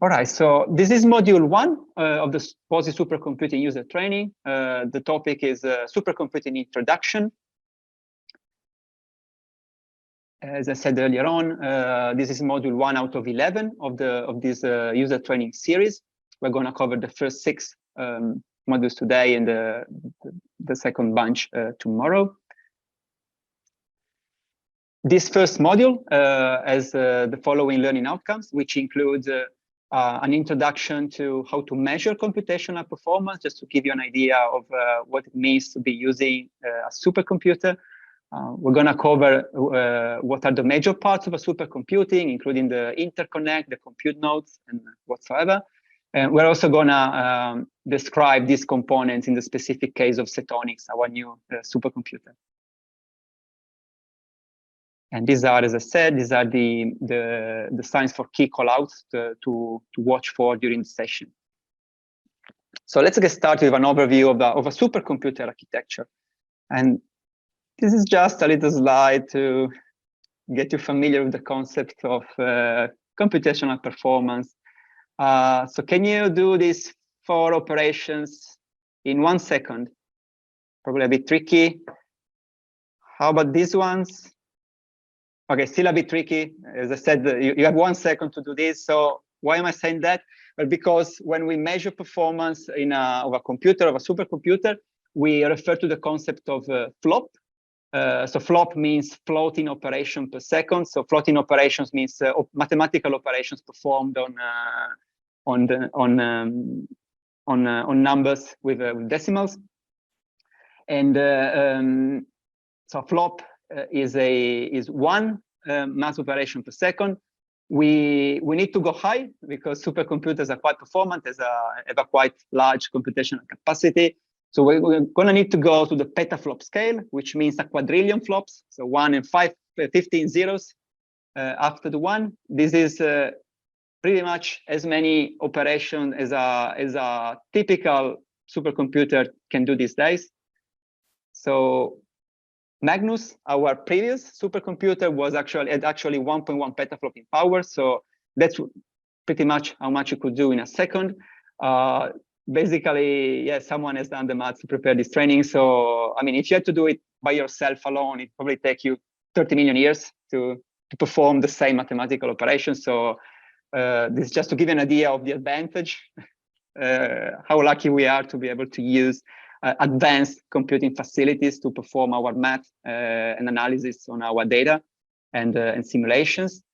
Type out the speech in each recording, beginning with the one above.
All right, so this is module 1 of the Pawsey Supercomputing user training. The topic is Supercomputing introduction. As I said earlier on, this is module 1 out of 11 of this user training series. We're going to cover the first 6 modules today and the second bunch tomorrow. This first module has the following learning outcomes, which includes an introduction to how to measure computational performance, just to give you an idea of what it means to be using a supercomputer. We're going to cover what are the major parts of a supercomputing, including the interconnect, the compute nodes, and whatsoever. And we're also going to describe these components in the specific case of Setonix, our new supercomputer. And these are, as I said, these are the signs for key callouts to watch for during the session. So let's get started with an overview of a supercomputer architecture. And this is just a little slide to get you familiar with the concept of computational performance. So can you do these 4 operations in 1 second? Probably a bit tricky. How about these ones? Okay, still a bit tricky. As I said, you have 1 second to do this. So why am I saying that? Well, because when we measure performance of a computer, of a supercomputer, we refer to the concept of flop. So flop means floating operation per second. So floating operations means mathematical operations performed on numbers with decimals. And so flop is 1 math operation per second. We need to go high because supercomputers are quite performant, have a quite large computational capacity. So we're going to need to go to the petaflop scale, which means a quadrillion flops. So 1 and 15 zeros after the 1. This is pretty much as many operations as a typical supercomputer can do these days. So Magnus, our previous supercomputer, had actually 1.1 petaflop in power. So that's pretty much how much you could do in a second. Basically, yeah, someone has done the math to prepare this training. So, I mean, if you had to do it by yourself alone, it probably take you 30 million years to perform the same mathematical operations. So this is just to give you an idea of the advantage, how lucky we are to be able to use advanced computing facilities to perform our math and analysis on our data and simulations.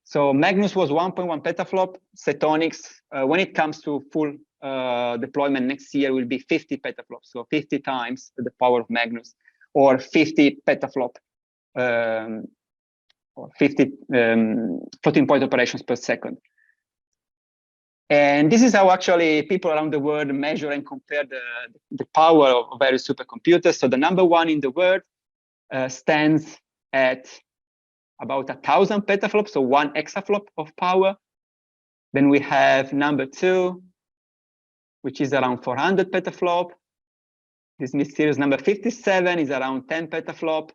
So Magnus was 1.1 petaflop. Setonix, when it comes to full deployment next year, will be 50 petaflops, so 50 times the power of Magnus, or 50 petaflop, or 50 floating point operations per second. And this is how actually people around the world measure and compare the power of various supercomputers. So the number 1 in the world stands at about 1,000 petaflops, so 1 exaflop of power. Then we have number 2, which is around 400 petaflop. This mysterious number 57 is around 10 petaflop.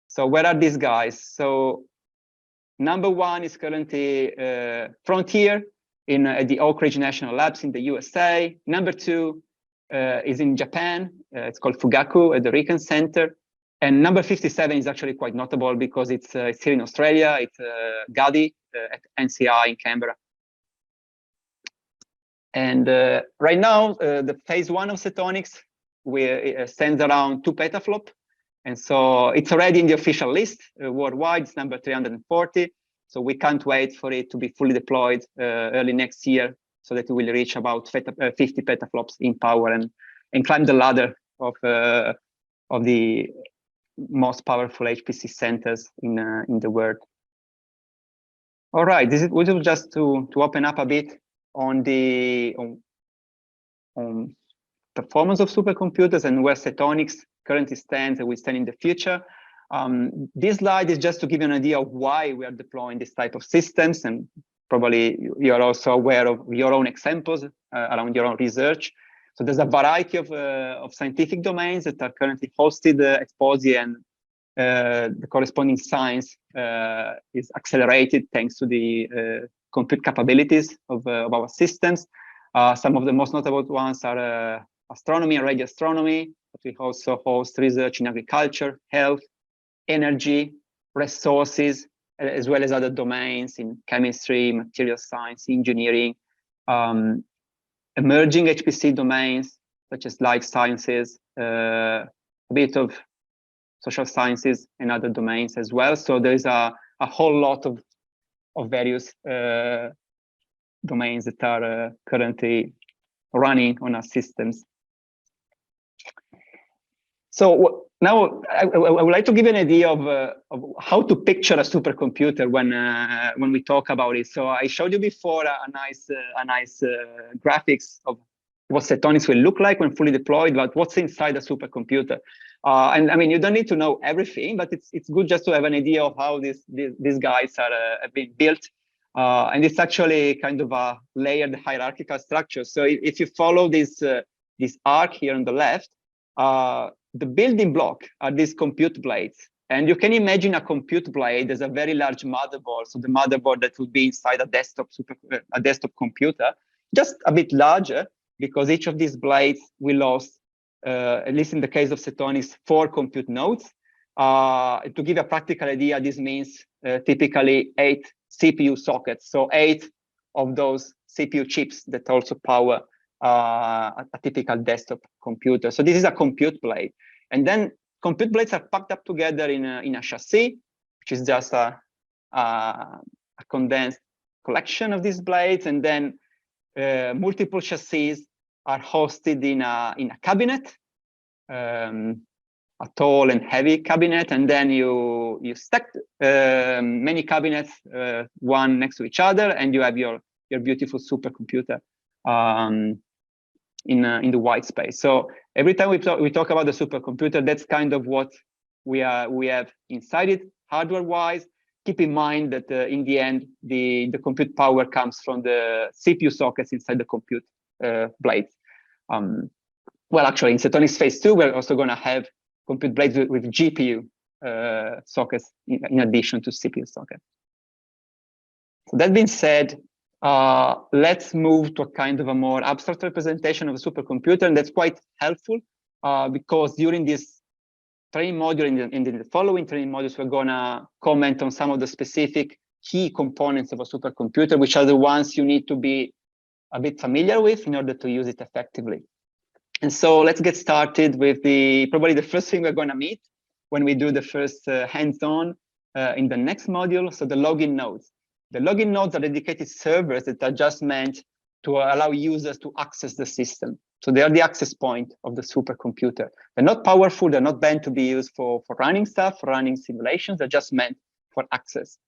So where are these guys? So number 1 is currently Frontier at the Oak Ridge National Labs in the USA. Number 2 is in Japan. It's called Fugaku at the Riken Center. And number 57 is actually quite notable because it's here in Australia. It's Gadi at NCI in Canberra. And right now, the phase 1 of Setonix stands around 2 petaflop. And so it's already in the official list worldwide. It's number 340. So we can't wait for it to be fully deployed early next year so that it will reach about 50 petaflops in power and climb the ladder of the most powerful HPC centers in the world. All right, this is just to open up a bit on the performance of supercomputers and where Setonix currently stands and will stand in the future. This slide is just to give you an idea of why we are deploying this type of systems, and probably you're also aware of your own examples around your own research. So there's a variety of scientific domains that are currently hosted at Pawsey, and the corresponding science is accelerated thanks to the compute capabilities of our systems. Some of the most notable ones are astronomy and radio astronomy, but we also host research in agriculture, health, energy, resources, as well as other domains in chemistry, material science, engineering, emerging HPC domains, such as life sciences, a bit of social sciences and other domains as well. So there's a whole lot of various domains that are currently running on our systems. So now I would like to give you an idea of how to picture a supercomputer when we talk about it. So I showed you before a nice graphics of what Setonix will look like when fully deployed, but what's inside a supercomputer. And I mean, you don't need to know everything, but it's good just to have an idea of how these guys are being built. And it's actually kind of a layered hierarchical structure. So if you follow this arc here on the left, the building block are these compute blades. And you can imagine a compute blade as a very large motherboard. So the motherboard that would be inside a desktop computer, just a bit larger, because each of these blades will host, at least in the case of Setonix, 4 compute nodes. To give a practical idea, this means typically 8 CPU sockets. So 8 of those CPU chips that also power a typical desktop computer. So this is a compute blade. And then compute blades are packed up together in a chassis, which is just a condensed collection of these blades. And then multiple chassis are hosted in a cabinet, a tall and heavy cabinet. And then you stack many cabinets, one next to each other, and you have your beautiful supercomputer in the white space. So every time we talk about the supercomputer, that's kind of what we have inside it, hardware-wise. Keep in mind that in the end, the compute power comes from the CPU sockets inside the compute blades. Well, actually, in Setonix phase 2, we're also going to have compute blades with GPU sockets in addition to CPU sockets. So that being said, let's move to a kind of a more abstract representation of a supercomputer, and that's quite helpful because during this training module and in the following training modules, we're gonna comment on some of the specific key components of a supercomputer, which are the ones you need to be a bit familiar with in order to use it effectively. And so let's get started with probably the first thing we're gonna meet when we do the first hands-on in the next module, so the login nodes. The login nodes are dedicated servers that are just meant to allow users to access the system. So they are the access point of the supercomputer. They're not powerful. They're not meant to be used for running stuff, for running simulations. They're just meant for access.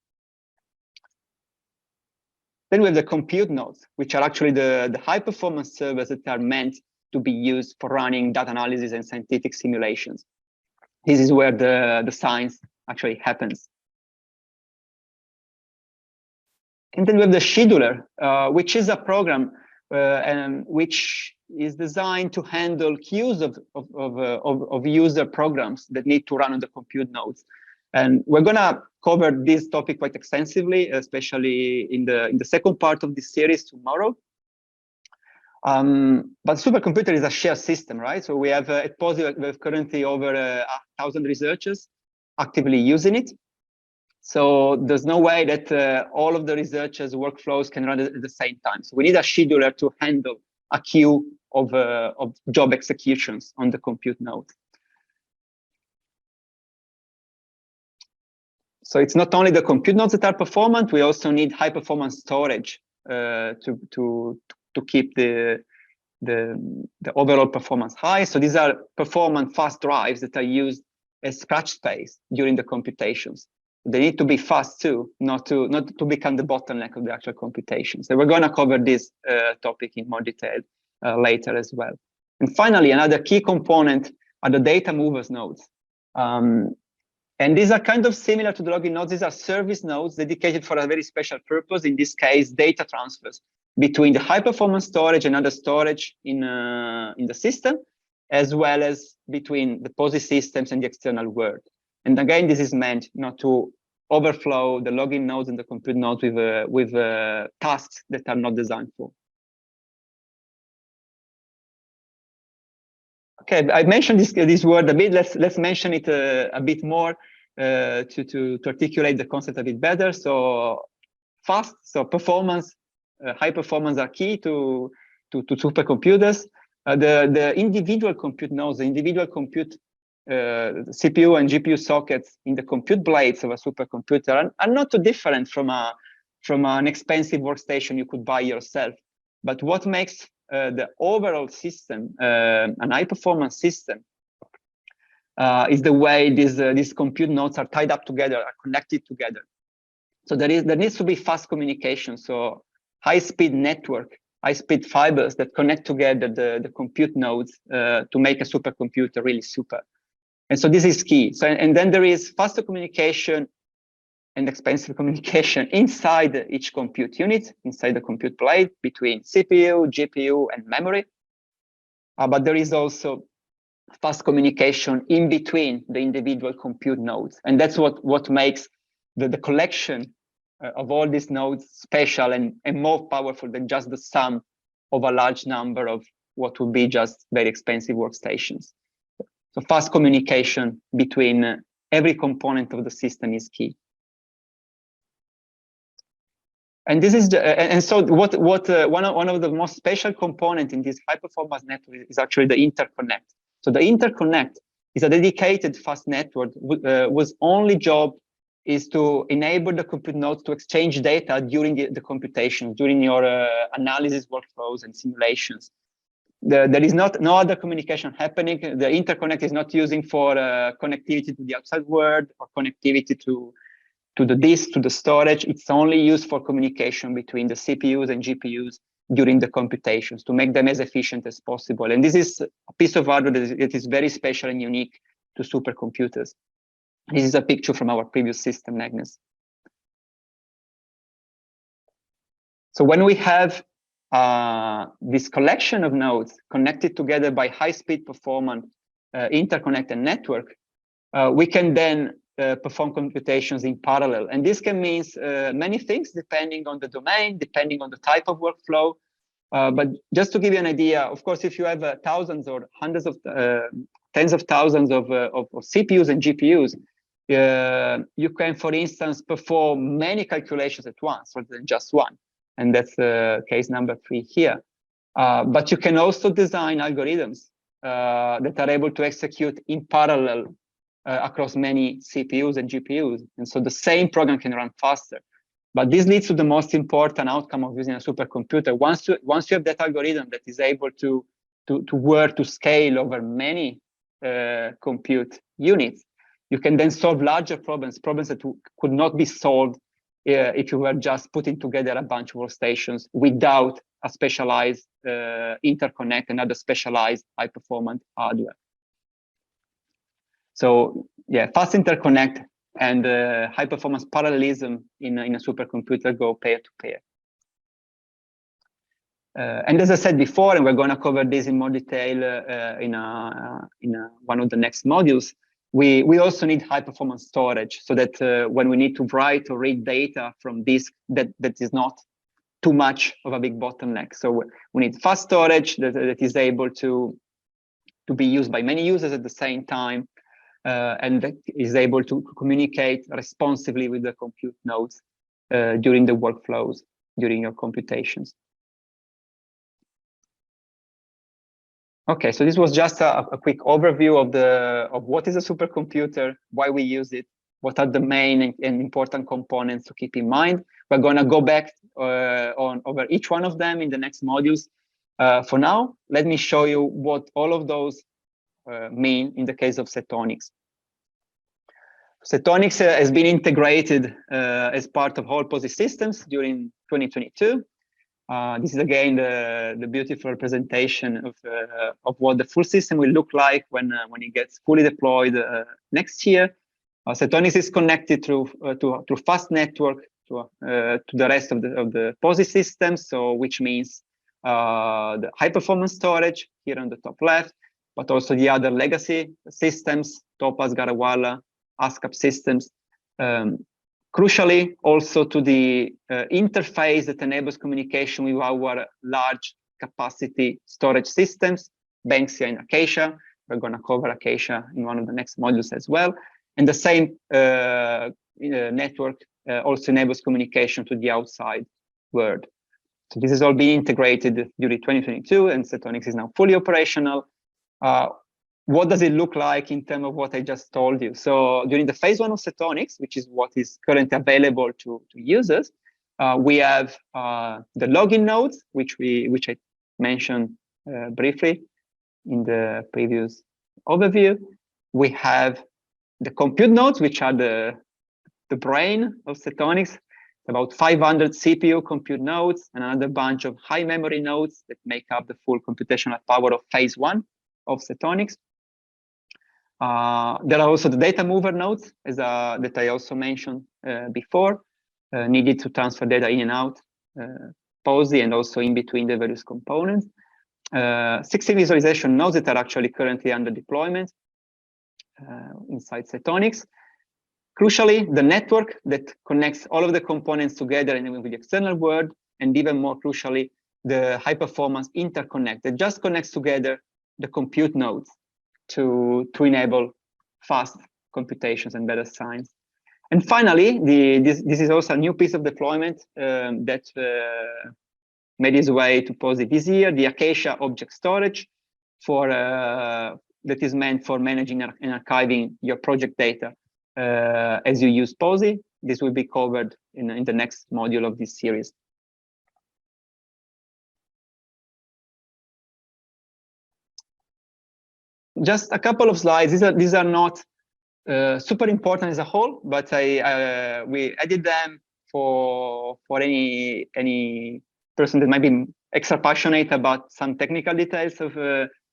Then we have the compute nodes, which are actually the high-performance servers that are meant to be used for running data analysis and scientific simulations. This is where the science actually happens. And then we have the scheduler, which is a program which is designed to handle queues of user programs that need to run on the compute nodes. And we're going to cover this topic quite extensively, especially in the second part of this series tomorrow. But supercomputer is a shared system, right? So we have at Pawsey, we have currently over 1,000 researchers actively using it. So there's no way that all of the researchers' workflows can run at the same time. So we need a scheduler to handle a queue of job executions on the compute node. So it's not only the compute nodes that are performant, we also need high performance storage to keep the overall performance high. So these are performant fast drives that are used as scratch space during the computations. They need to be fast too, not to become the bottleneck of the actual computation. So we're going to cover this topic in more detail later as well. And finally, another key component are the data movers nodes. And these are kind of similar to the login nodes. These are service nodes dedicated for a very special purpose. In this case, data transfers between the high performance storage and other storage in the system, as well as between the Pawsey systems and the external world. And again, this is meant not to overflow the login nodes and the compute nodes with tasks that are not designed for. Okay, I mentioned this word a bit. Let's mention it a bit more to articulate the concept a bit better. So fast, so performance, high performance are key to supercomputers. The individual compute nodes, the individual compute CPU and GPU sockets in the compute blades of a supercomputer are not too different from an expensive workstation you could buy yourself. But what makes the overall system an high performance system is the way these compute nodes are tied up together, are connected together. So there needs to be fast communication. So high-speed network, high-speed fibers that connect together the compute nodes to make a supercomputer really super. And so this is key. So, and then there is faster communication and expensive communication inside each compute unit, inside the compute blade between CPU, GPU, and memory. But there is also fast communication in between the individual compute nodes. And that's what makes the collection of all these nodes special and more powerful than just the sum of a large number of what would be just very expensive workstations. So fast communication between every component of the system is key. And this is and so one of the most special components in this high performance network is actually the interconnect. So the interconnect is a dedicated fast network whose only job is to enable the compute nodes to exchange data during the computation, during your analysis workflows and simulations. There is no other communication happening. The interconnect is not using for connectivity to the outside world or connectivity to the disk, to the storage. It's only used for communication between the CPUs and GPUs during the computations to make them as efficient as possible. And this is a piece of hardware that is very special and unique to supercomputers. This is a picture from our previous system, Magnus. So when we have this collection of nodes connected together by high-speed performance interconnect and network, we can then perform computations in parallel. And this can mean many things depending on the domain, depending on the type of workflow. But just to give you an idea, of course, if you have thousands or hundreds of tens of thousands of CPUs and GPUs, you can, for instance, perform many calculations at once rather than just one. And that's case number 3 here. But you can also design algorithms that are able to execute in parallel across many CPUs and GPUs. And so the same program can run faster. But this leads to the most important outcome of using a supercomputer. Once you have that algorithm that is able to work to scale over many compute units, you can then solve larger problems that could not be solved if you were just putting together a bunch of workstations without a specialized interconnect and other specialized high-performance hardware. So yeah, fast interconnect and high-performance parallelism in a supercomputer go pair-to-pair. And as I said before, and we're going to cover this in more detail in one of the next modules, we also need high-performance storage so that when we need to write or read data from disk, that is not too much of a big bottleneck. So we need fast storage that is able to be used by many users at the same time, and that is able to communicate responsively with the compute nodes during the workflows, during your computations. Okay, so this was just a quick overview of what is a supercomputer, why we use it, what are the main and important components to keep in mind. We're going to go back over each one of them in the next modules. For now, let me show you what all of those mean in the case of Setonix. Setonix has been integrated as part of whole Pawsey systems during 2022. This is again the beautiful representation of what the full system will look like when it gets fully deployed next year. Setonix is connected through fast network to the rest of the Pawsey systems, so which means the high performance storage here on the top left, but also the other legacy systems, Topaz, Garawala, ASCAP systems. Crucially, also to the interface that enables communication with our large capacity storage systems, Banksia and Acacia. We're going to cover Acacia in one of the next modules as well. And the same network also enables communication to the outside world. So this is all being integrated during 2022, and Setonix is now fully operational. What does it look like in terms of what I just told you? So during the phase 1 of Setonix, which is what is currently available to users, we have the login nodes, which I mentioned briefly in the previous overview. We have the compute nodes, which are the brain of Setonix, about 500 CPU compute nodes, and another bunch of high memory nodes that make up the full computational power of phase 1 of Setonix. There are also the data mover nodes, that I also mentioned before, needed to transfer data in and out, Pawsey, and also in between the various components. 16 visualization nodes that are actually currently under deployment inside Setonix. Crucially, the network that connects all of the components together and with the external world, and even more crucially, the high-performance interconnect that just connects together the compute nodes to enable fast computations and better science. And finally, this is also a new piece of deployment that made its way to Pawsey this year, the Acacia object storage that is meant for managing and archiving your project data as you use Pawsey. This will be covered in the next module of this series. Just a couple of slides. These are not super important as a whole, but we added them for any person that might be extra passionate about some technical details of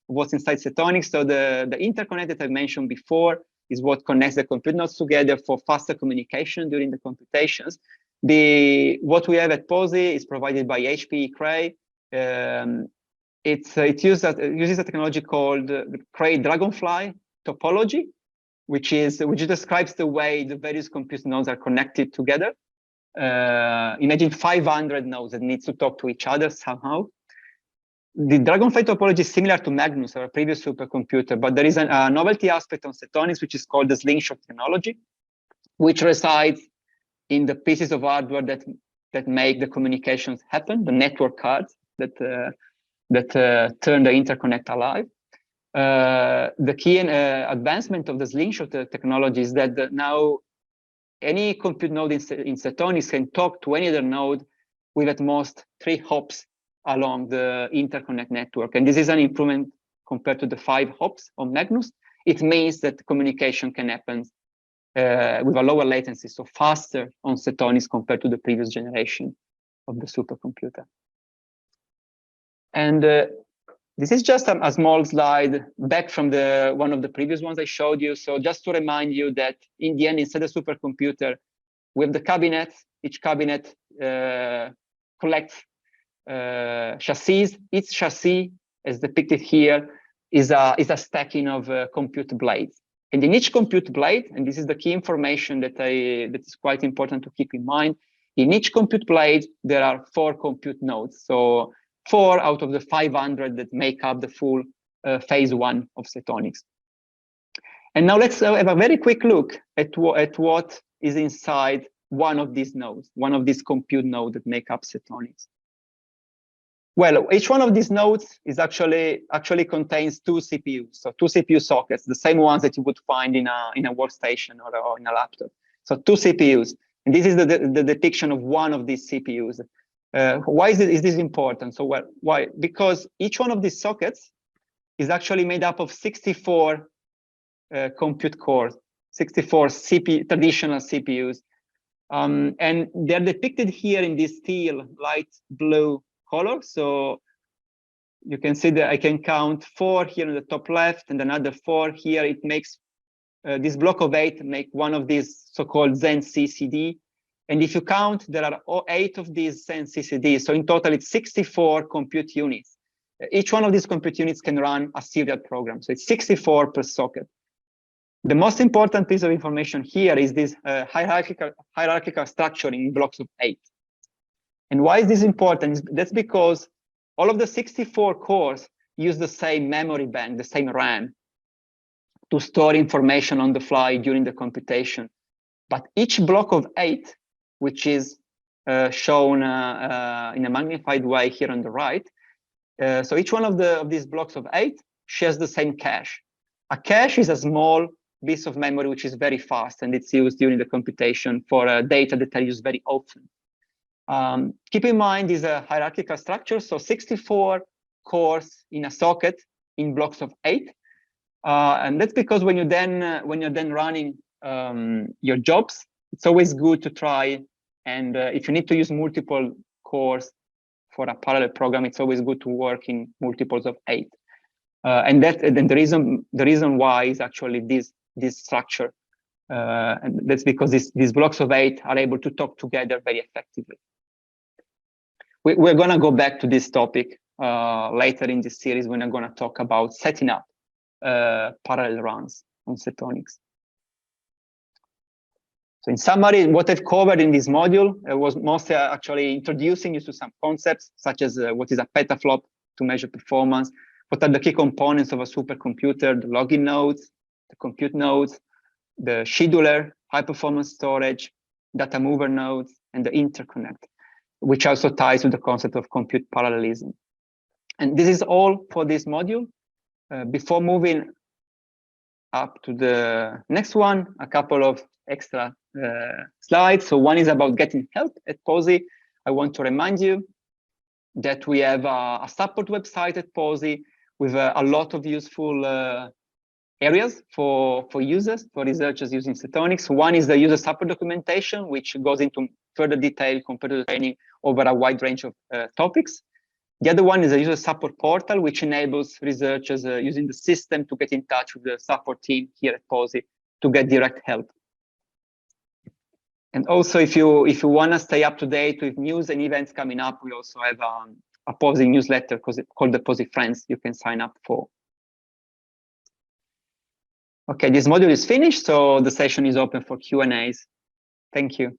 what's inside Setonix. So the interconnect that I mentioned before is what connects the compute nodes together for faster communication during the computations. What we have at Pawsey is provided by HPE Cray. It uses a technology called the Cray Dragonfly topology, which describes the way the various compute nodes are connected together. Imagine 500 nodes that need to talk to each other somehow. The Dragonfly topology is similar to Magnus, our previous supercomputer, but there is a novelty aspect on Setonix, which is called the slingshot technology, which resides in the pieces of hardware that make the communications happen, the network cards that turn the interconnect alive. The key advancement of the slingshot technology is that now any compute node in Setonix can talk to any other node with at most 3 hops along the interconnect network. And this is an improvement compared to the 5 hops on Magnus. It means that communication can happen with a lower latency, so faster on Setonix compared to the previous generation of the supercomputer. And this is just a small slide back from one of the previous ones I showed you. So just to remind you that in the end, inside a supercomputer, we have the cabinet. Each cabinet collects chassis. Each chassis, as depicted here, is a stacking of compute blades. And in each compute blade, and this is the key information that is quite important to keep in mind, in each compute blade, there are 4 compute nodes. So 4 out of the 500 that make up the full phase 1 of Setonix. And now let's have a very quick look at what is inside one of these nodes, one of these compute nodes that make up Setonix. Well, each one of these nodes is actually contains 2 CPUs, so 2 CPU sockets, the same ones that you would find in a workstation or in a laptop. So 2 CPUs, and this is the depiction of one of these CPUs. Why is this important? So why? Because each one of these sockets is actually made up of 64 compute cores, 64 traditional CPUs. And they're depicted here in this teal light blue color. So you can see that I can count 4 here on the top left and another 4 here. It makes this block of 8 make one of these so-called Zen CCD. And if you count, there are 8 of these Zen CCDs. So in total, it's 64 compute units. Each one of these compute units can run a serial program. So it's 64 per socket. The most important piece of information here is this hierarchical structure in blocks of 8. And why is this important? That's because all of the 64 cores use the same memory bank, the same RAM, to store information on the fly during the computation. But each block of 8, which is shown in a magnified way here on the right, so each one of these blocks of 8 shares the same cache. A cache is a small piece of memory which is very fast, and it's used during the computation for data that are used very often. Keep in mind this is a hierarchical structure, so 64 cores in a socket in blocks of 8, and that's because when you're then running your jobs, it's always good to try, and if you need to use multiple cores for a parallel program, it's always good to work in multiples of 8. And the reason why is actually this structure, and that's because these blocks of 8 are able to talk together very effectively. We're going to go back to this topic later in this series when I'm going to talk about setting up parallel runs on Setonix. So in summary, what I've covered in this module was mostly actually introducing you to some concepts, such as what is a petaflop to measure performance, what are the key components of a supercomputer, the login nodes, the compute nodes, the scheduler, high-performance storage, data mover nodes, and the interconnect, which also ties with the concept of compute parallelism. And this is all for this module. Before moving up to the next one, a couple of extra slides. So one is about getting help at Pawsey. I want to remind you that we have a support website at Pawsey with a lot of useful areas for users, for researchers using Setonix. One is the user support documentation, which goes into further detail compared to the training over a wide range of topics. The other one is a user support portal, which enables researchers using the system to get in touch with the support team here at Pawsey to get direct help. And also, if you want to stay up to date with news and events coming up, we also have a Pawsey newsletter called the Pawsey Friends you can sign up for. Okay, this module is finished, so the session is open for Q&As. Thank you.